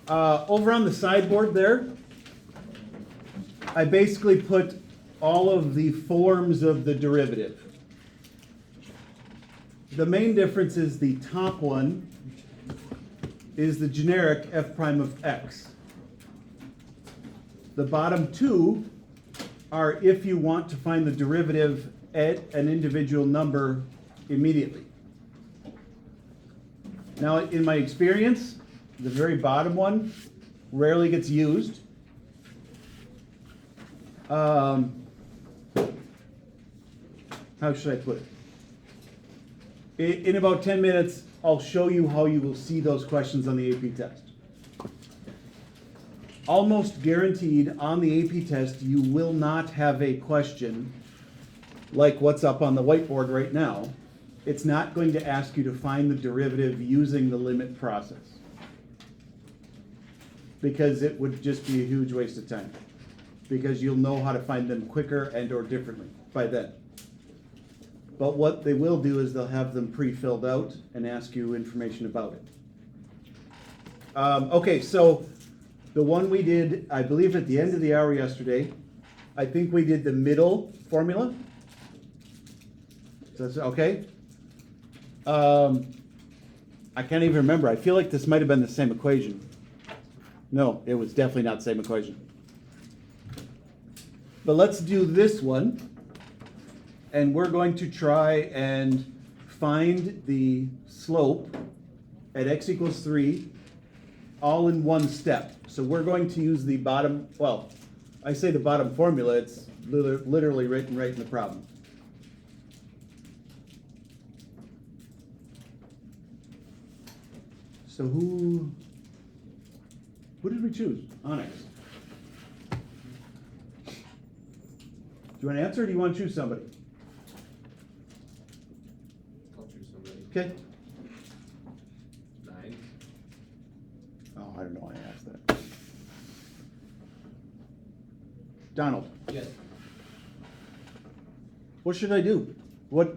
Over on the sideboard there, I basically put all of the forms of the derivative. The main difference is the top one is the generic f prime of x. The bottom two are if you want to find the derivative at an individual number immediately. Now, in my experience, the very bottom one rarely gets used. How should I put it? In about 10 minutes, I'll show you how you will see those questions on the AP test. Almost guaranteed on the AP test, you will not have a question like what's up on the whiteboard right now. It's not going to ask you to find the derivative using the limit process, because it would just be a huge waste of time, because you'll know how to find them quicker and or differently by then. But what they will do is they'll have them pre-filled out and ask you information about it. Okay, so the one we did, I believe at the end of the hour yesterday, I think we did the middle formula. So that's okay. I can't even remember. I feel like this might have been the same equation. No, it was definitely not the same equation. But let's do this one. And we're going to try and find the slope at x equals 3 all in one step. So we're going to use the bottom, well, I say the bottom formula, it's literally written right in the problem. So who did we choose? Onyx. Do you want to answer or do you want to choose somebody? I'll choose somebody. Okay. 9. Oh, I don't know why I asked that. Donald, Yes. what should I do? What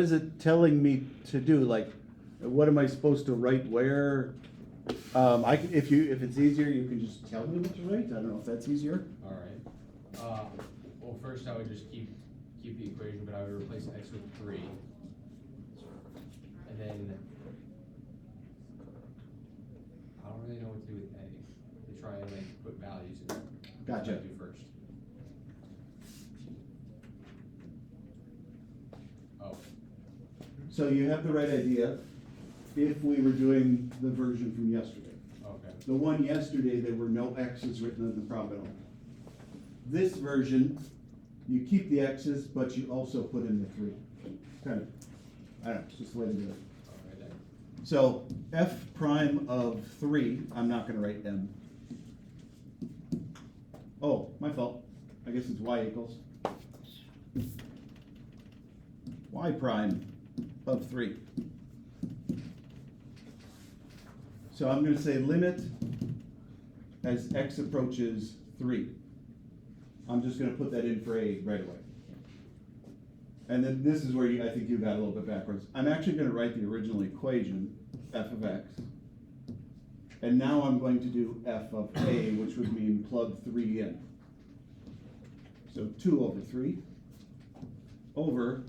is it telling me to do? Like, what am I supposed to write where? If it's easier, you can just tell me what to write. I don't know if that's easier. All right. Well, first I would just keep the equation, but I would replace x with 3, and then I don't really know what to do with a. To try and like put values in it. Gotcha. What do I do first? Oh. So you have the right idea if we were doing the version from yesterday. Okay. The one yesterday, there were no x's written in the problem at all. This version, you keep the x's, but you also put in the 3. Kind of, I don't know, it's just the way to do it. All right then. So f prime of 3, I'm not going to write m. Oh, my fault. I guess it's y equals y prime of 3. So I'm going to say limit as x approaches 3. I'm just going to put that in for a right away. And then this is where I think you got a little bit backwards. I'm actually going to write the original equation, f of x. And now I'm going to do f of a, which would mean plug 3 in. So 2 over 3 over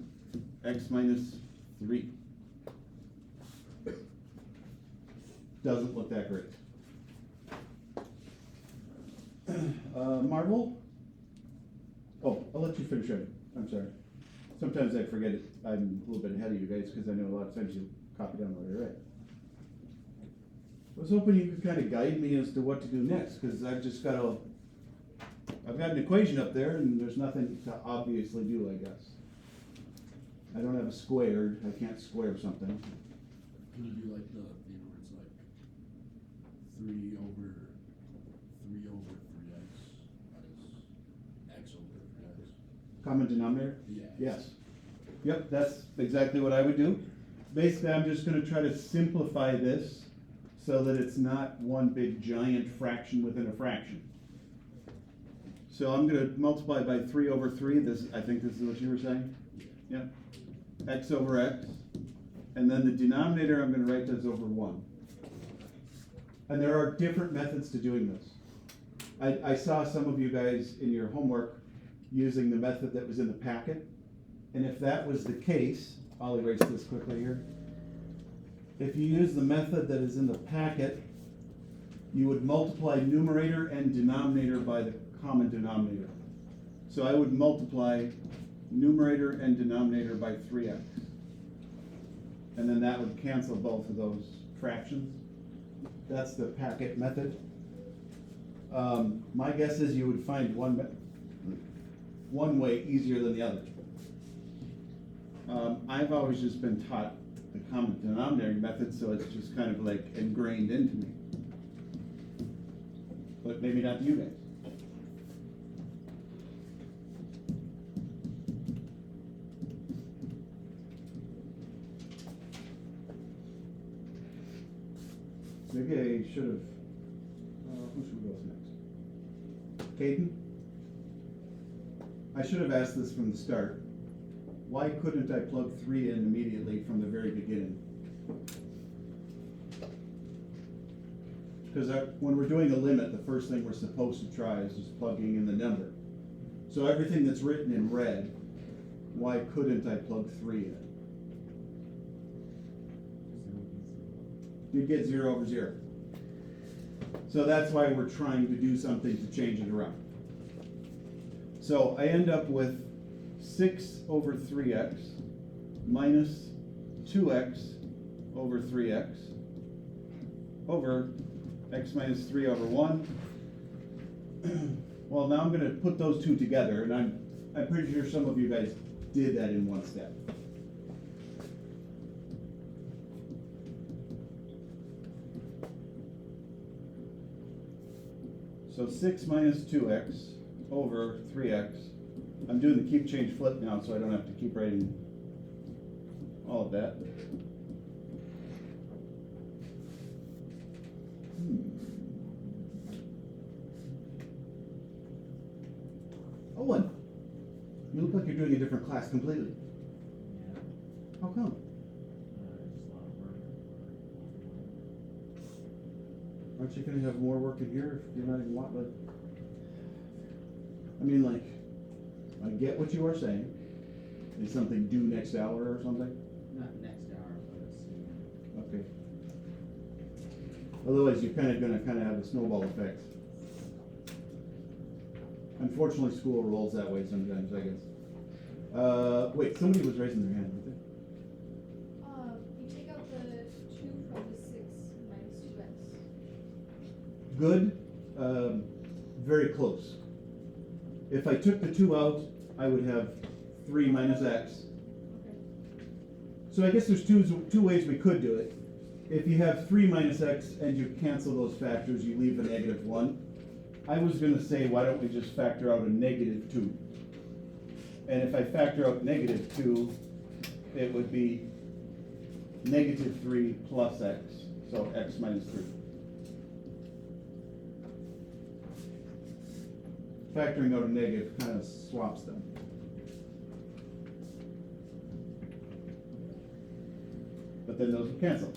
x minus 3. Doesn't look that great. Marvel? Oh, I'll let you finish it. I'm sorry. Sometimes I forget it. I'm a little bit ahead of you guys because I know a lot of times you copy down what I write. I was hoping you could kind of guide me as to what to do next, because I've got an equation up there and there's nothing to obviously do, I guess. I don't have a squared. I can't square something. Can you do like the thing where it's like 3 over 3x minus x over 3x? Common denominator? Yeah. Yes. Yep, that's exactly what I would do. Basically, I'm just going to try to simplify this so that it's not one big giant fraction within a fraction. So I'm going to multiply by 3 over 3. I think this is what you were saying? Yep. X over x. And then the denominator I'm going to write as over 1. And there are different methods to doing this. I saw some of you guys in your homework using the method that was in the packet. And if that was the case, I'll erase this quickly here. If you use the method that is in the packet, you would multiply numerator and denominator by the common denominator. So I would multiply numerator and denominator by 3x. And then that would cancel both of those fractions. That's the packet method. My guess is you would find one way easier than the other. I've always just been taught the common denominator method, so it's just kind of like ingrained into me. But maybe not to you guys. Maybe I should have, who should we go with next? Caden? I should have asked this from the start. Why couldn't I plug 3 in immediately from the very beginning? Because when we're doing a limit, the first thing we're supposed to try is just plugging in the number. So everything that's written in red, why couldn't I plug 3 in? You'd get 0 over 0. So that's why we're trying to do something to change it around. So I end up with 6 over 3x minus 2x over 3x over x minus 3 over 1. Well, now I'm going to put those two together, and I'm pretty sure some of you guys did that in one step. So 6 minus 2x over 3x. I'm doing the keep, change, flip now, so I don't have to keep writing all of that. Owen, you look like you're doing a different class completely. Yeah, How come? just a lot of work. Aren't you gonna have more work in here if you're not even wanting? I mean, like, I get what you are saying. Is something due next hour or something? Not next hour, but soon. Okay. Otherwise, you're gonna have a snowball effect. Unfortunately, school rolls that way sometimes, I guess. Wait, somebody was raising their hand, weren't they? You take out the 2 from the 6 minus 2x. Good, very close. If I took the 2 out, I would have 3 minus x. Okay. So I guess there's two ways we could do it. If you have 3 minus x and you cancel those factors, you leave a negative 1. I was gonna say, why don't we just factor out a negative 2? And if I factor out negative 2, it would be negative 3 plus x, so x minus 3. Factoring out a negative kind of swaps them. But then those will cancel.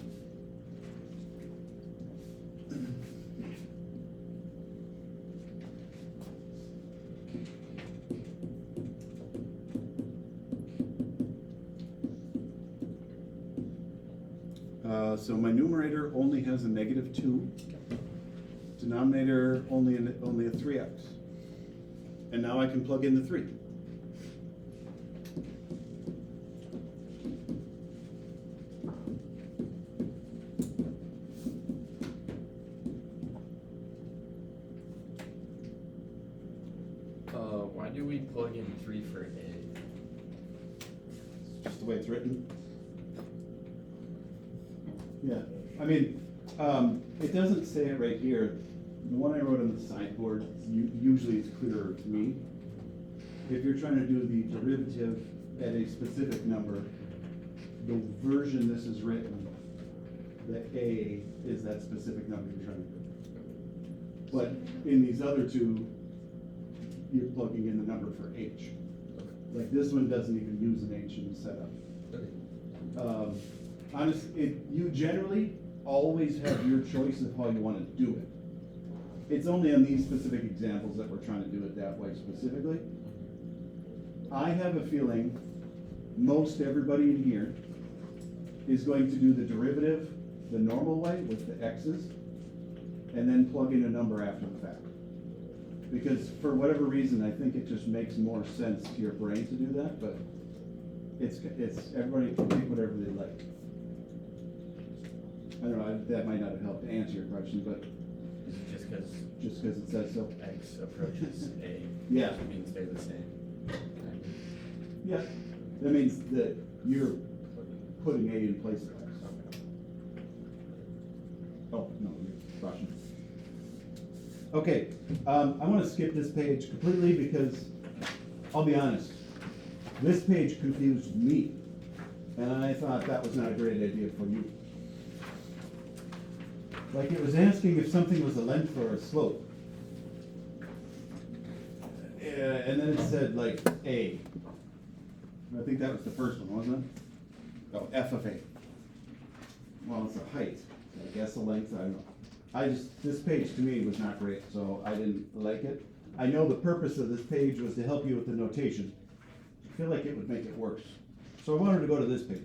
So my numerator only has a negative 2. Denominator only a 3x. And now I can plug in the 3. Why do we plug in 3 for A? Just the way it's written. Yeah, I mean, it doesn't say it right here. The one I wrote on the sideboard, usually it's clearer to me. If you're trying to do the derivative at a specific number, the version this is written, the A is that specific number you're trying to do. But in these other two, you're plugging in the number for H. Like this one doesn't even use an H in the setup. Okay. Honestly, you generally, always have your choice of how you wanna do it. It's only on these specific examples that we're trying to do it that way specifically. I have a feeling most everybody in here is going to do the derivative the normal way with the x's, and then plug in a number after the fact. Because for whatever reason, I think it just makes more sense to your brain to do that, but it's, everybody can take whatever they like. I don't know, that might not have helped to answer your question, but Is it just because just because it says so. X approaches A? Yeah. Does it mean stay the same? Yeah, that means that you're putting A in place of X. Oh, no, you're rushing. Okay, I wanna skip this page completely because, I'll be honest, this page confused me, and I thought that was not a great idea for you. Like, it was asking if something was a length or a slope. And then it said like A. I think that was the first one, wasn't it? Oh, F of A. Well, it's a height, I guess a length, I don't know. This page to me was not great, so I didn't like it. I know the purpose of this page was to help you with the notation. I feel like it would make it worse. So I wanted to go to this page.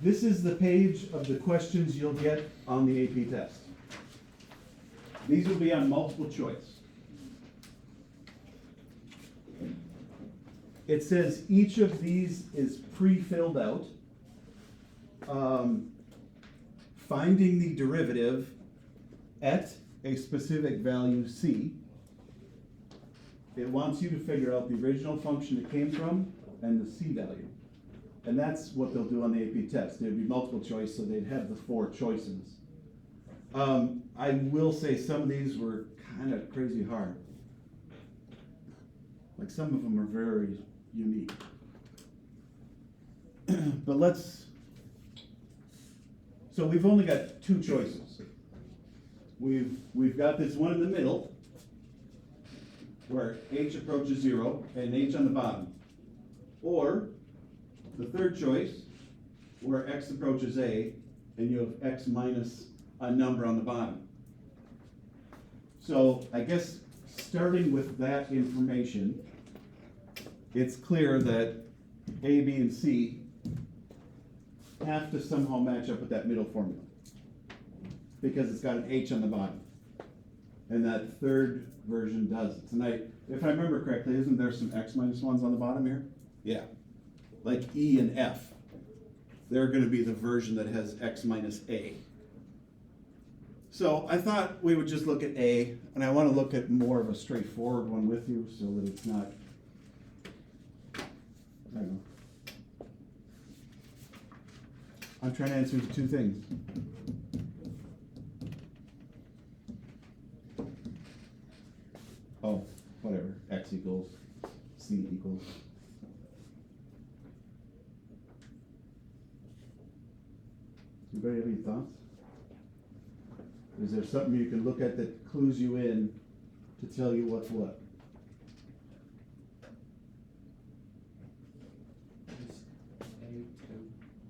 This is the page of the questions you'll get on the AP test. These will be on multiple choice. It says each of these is pre-filled out. Finding the derivative at a specific value C. It wants you to figure out the original function it came from and the C value. And that's what they'll do on the AP test. There'd be multiple choice, so they'd have the 4 choices. I will say some of these were kind of crazy hard. Like some of them are very unique. But so we've only got 2 choices. We've got this one in the middle, where h approaches 0 and h on the bottom. Or the third choice, where x approaches a and you have x minus a number on the bottom. So I guess starting with that information, it's clear that A, B, and C have to somehow match up with that middle formula, because it's got an H on the bottom. And that third version doesn't. And if I remember correctly, isn't there some X minus ones on the bottom here? Yeah, like E and F. They're gonna be the version that has X minus A. So I thought we would just look at A, and I wanna look at more of a straightforward one with you so that it's not, I don't know. I'm trying to answer the 2 things. Oh, whatever, X equals, C equals. Anybody have any thoughts? Is there something you can look at that clues you in to tell you what's what?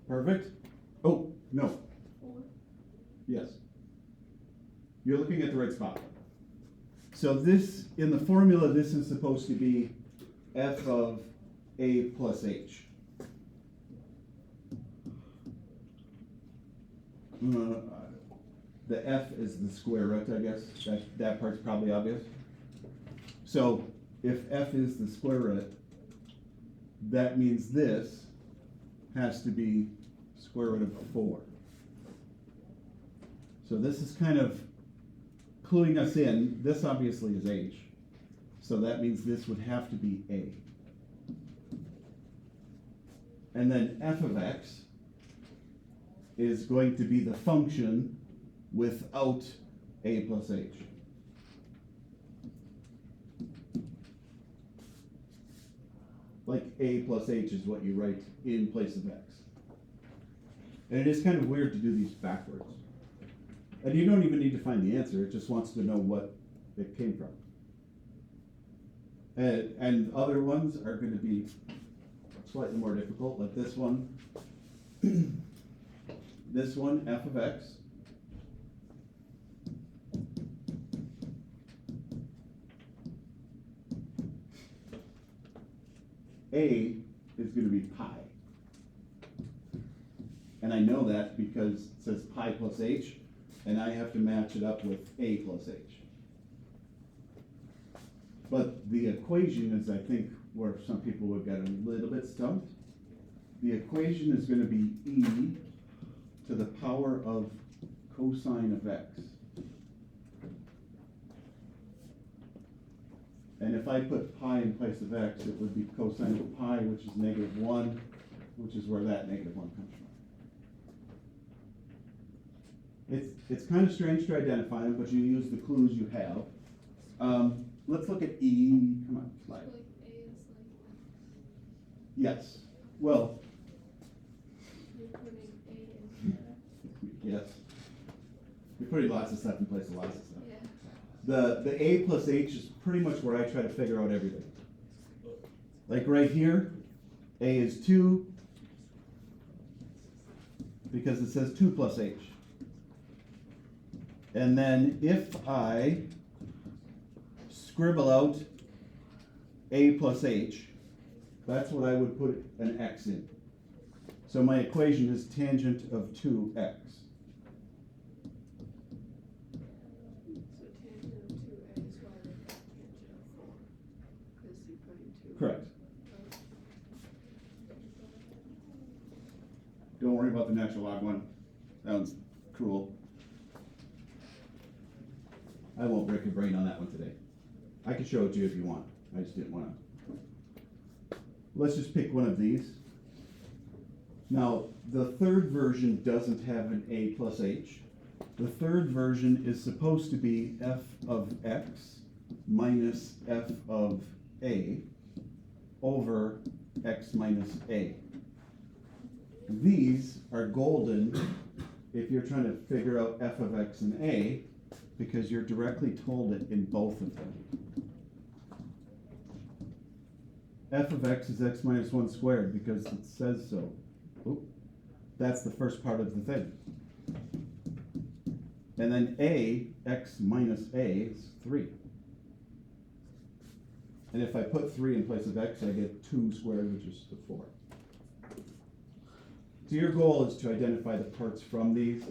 Perfect? Oh, no. 4. Yes. You're looking at the right spot. So this, in the formula, this is supposed to be f of a plus h. The f is the square root, I guess. That part's probably obvious. So if f is the square root, that means this has to be square root of 4. So this is kind of cluing us in. This obviously is h. So that means this would have to be a. And then f of x is going to be the function without a plus h. Like a plus h is what you write in place of x. And it is kind of weird to do these backwards. And you don't even need to find the answer, it just wants to know what it came from. And other ones are going to be slightly more difficult, like this one. this one, f of x. A is gonna be pi. And I know that because it says pi plus h, and I have to match it up with a plus h. But the equation is, I think, where some people would get a little bit stumped. The equation is gonna be e to the power of cosine of x. And if I put pi in place of x, it would be cosine of pi, which is -1, which is where that -1 comes from. It's kind of strange to identify them, but you use the clues you have. Let's look at E, come on, So slide. like A is like, Yes, well, you're putting A in here. yes. You're putting lots of stuff in place of lots of stuff. Yeah. The A plus H is pretty much where I try to figure out everything. Like right here, A is 2, because it says 2 plus H. And then if I scribble out A plus H, that's what I would put an X in. So my equation is tangent of 2x. So tangent of 2a is why they got tangent of 4, because you're putting 2. Correct. Don't worry about the natural log one. That one's cruel. I won't break your brain on that one today. I can show it to you if you want. I just didn't wanna. Let's just pick one of these. Now, the third version doesn't have an A plus H. The third version is supposed to be f of x minus f of a over x minus a. These are golden if you're trying to figure out f of x and a, because you're directly told it in both of them. F of x is x minus 1 squared because it says so. Oop. That's the first part of the thing. And then a, x minus a, is 3. And if I put 3 in place of x, I get 2 squared, which is the 4. So your goal is to identify the parts from these.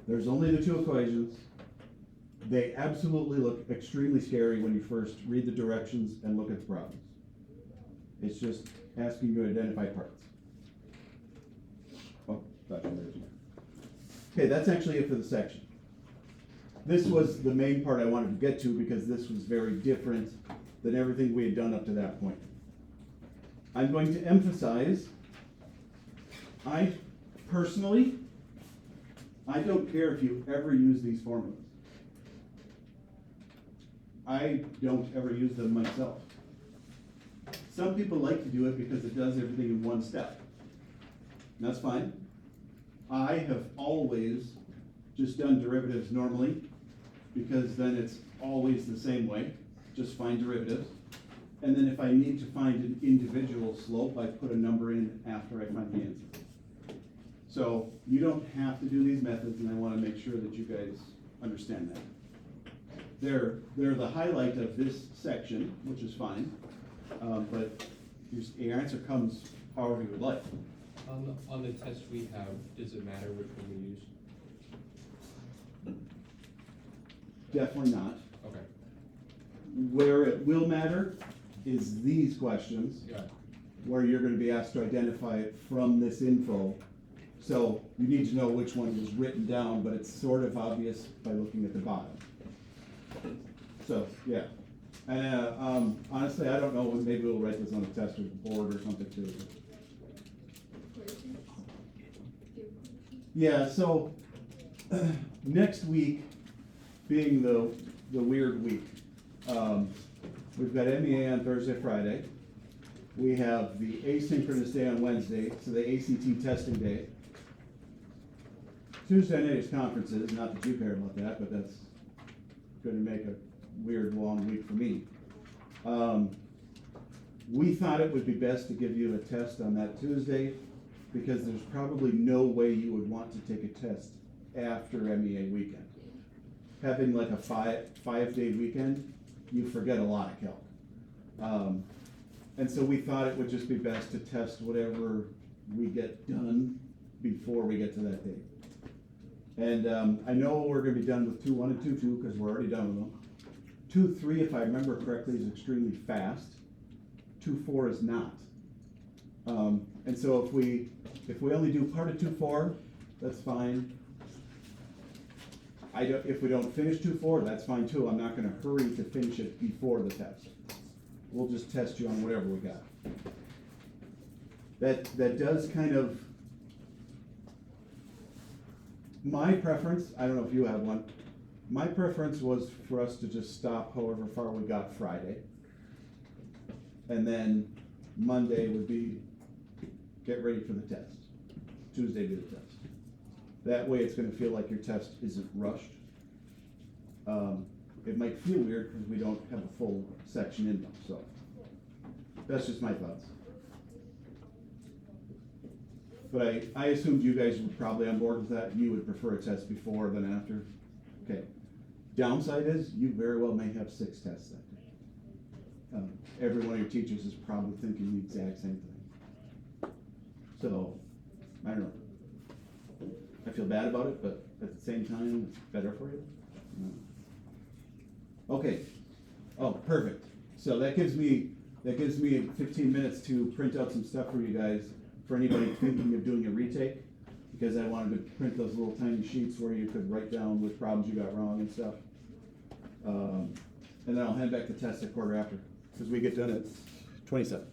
There's only the 2 equations. They absolutely look extremely scary when you first read the directions and look at the problems. It's just asking you to identify parts. Oh, thought you were there. Okay, that's actually it for the section. This was the main part I wanted to get to because this was very different than everything we had done up to that point. I'm going to emphasize, I personally, I don't care if you ever use these formulas. I don't ever use them myself. Some people like to do it because it does everything in one step. And that's fine. I have always just done derivatives normally, because then it's always the same way. Just find derivatives. And then if I need to find an individual slope, I put a number in after I find the answer. So you don't have to do these methods, and I want to make sure that you guys understand that. They're the highlight of this section, which is fine, but your answer comes however you would like. On the test we have, does it matter which one we use? Definitely not. Okay, Where it will matter is these questions, yeah, where you're gonna be asked to identify it from this info. So you need to know which one was written down, but it's sort of obvious by looking at the bottom. So, yeah. And honestly, I don't know, maybe we'll write this on a test or board or something too. Equations. Yeah, so next week being the weird week, we've got MEA on Thursday, Friday. We have the asynchronous day on Wednesday, so the ACT testing day. Tuesday night is conferences, not that you care about that, but that's gonna make a weird long week for me. We thought it would be best to give you a test on that Tuesday, because there's probably no way you would want to take a test after MEA weekend. Having like a 5-day weekend, you forget a lot of calc. And so we thought it would just be best to test whatever we get done before we get to that date. And I know we're gonna be done with 2.1 and 2.2 because we're already done with them. 2.3, if I remember correctly, is extremely fast. 2.4 is not. And so if we only do part of 2.4, that's fine. If we don't finish 2.4, that's fine too. I'm not gonna hurry to finish it before the test. We'll just test you on whatever we got. That does kind of, my preference, I don't know if you have one, my preference was for us to just stop however far we got Friday. And then Monday would be, get ready for the test. Tuesday do the test. That way it's gonna feel like your test isn't rushed. It might feel weird because we don't have a full section in them, so. That's just my thoughts. But I assumed you guys were probably on board with that. You would prefer a test before than after? Okay. Downside is, you very well may have 6 tests that day. Every one of your teachers is probably thinking the exact same thing. So, I don't know. I feel bad about it, but at the same time, it's better for you. Okay. Oh, perfect. So that gives me 15 minutes to print out some stuff for you guys, for anybody thinking of doing a retake, because I wanted to print those little tiny sheets where you could write down which problems you got wrong and stuff. And then I'll hand back the test at quarter after, because we get done at 27.